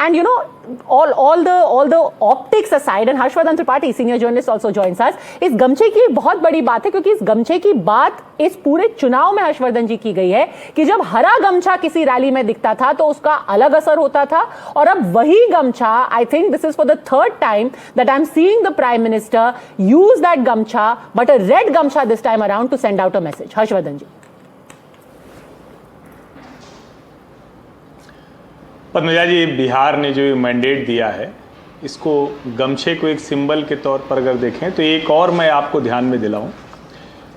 And you know, all the optics aside, and Harshvardhan Tripathi, senior journalist, also joins us. इस गमछे की बहुत बड़ी बात है, क्योंकि इस गमछे की बात इस पूरे चुनाव में हर्षवर्धन जी की गई है कि जब हरा गमछा किसी रैली में दिखता था तो उसका अलग असर होता था, और अब वही गमछा, I think this is for the third time that I am seeing the prime minister use that gamcha, but a red gamcha this time around to send out a message. Harshvardhan ji. Padmaja ji, Bihar ने जो मैंडेट दिया है, इसको गमछे को एक सिंबल के तौर पर अगर देखें तो एक और मैं आपको ध्यान में दिलाऊं,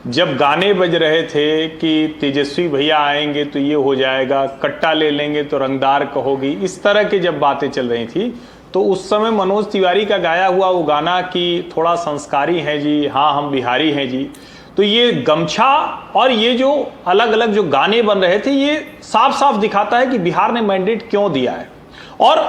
जब गाने बज रहे थे कि तेजस्वी भैया आएंगे तो ये हो जाएगा, कट्टा ले लेंगे तो रंगदार कहोगी, इस तरह की जब बातें चल रही थी, तो उस समय मनोज तिवारी का गाया हुआ वो गाना कि थोड़ा संस्कारी हैं जी, हाँ हम बिहारी हैं जी, तो ये गमछा और ये जो अलग अलग जो गाने बन रहे थे, ये साफ साफ दिखाता है कि बिहार ने मैंडेट क्यों दिया है. और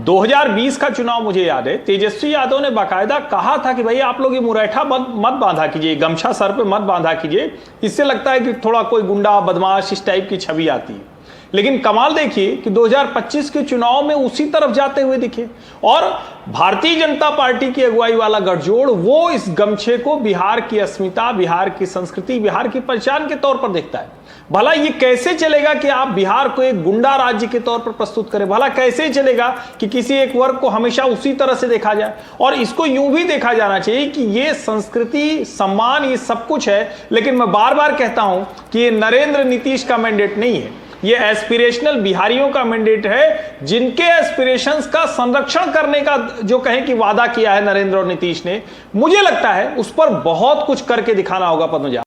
2020 का चुनाव मुझे याद है, तेजस्वी यादव ने बाकायदा कहा था कि भाई आप लोग ये मुरैठा मत बांधा कीजिए, गमछा सर पे मत बांधा कीजिए, इससे लगता है कि थोड़ा कोई गुंडा बदमाश इस टाइप की छवि आती है. लेकिन कमाल देखिए कि 2025 के चुनाव में उसी तरफ जाते हुए दिखे, और भारतीय जनता पार्टी की अगुवाई वाला गठजोड़ वो इस गमछे को बिहार की अस्मिता, बिहार की संस्कृति, बिहार की पहचान के तौर पर देखता है. भला ये कैसे चलेगा कि आप बिहार को एक गुंडा राज्य के तौर पर प्रस्तुत करें? भला कैसे चलेगा कि किसी एक वर्ग को हमेशा उसी तरह से देखा जाए? और इसको यूं भी देखा जाना चाहिए कि ये संस्कृति, सम्मान, ये सब कुछ है, लेकिन मैं बार बार कहता हूं कि ये नरेंद्र नीतीश का मैंडेट नहीं है, ये एस्पिरेशनल बिहारियों का मैंडेट है, जिनके एस्पिरेशंस का संरक्षण करने का जो कहें कि वादा किया है नरेंद्र और नीतीश ने. मुझे लगता है उस पर बहुत कुछ करके दिखाना होगा. पद्मजा.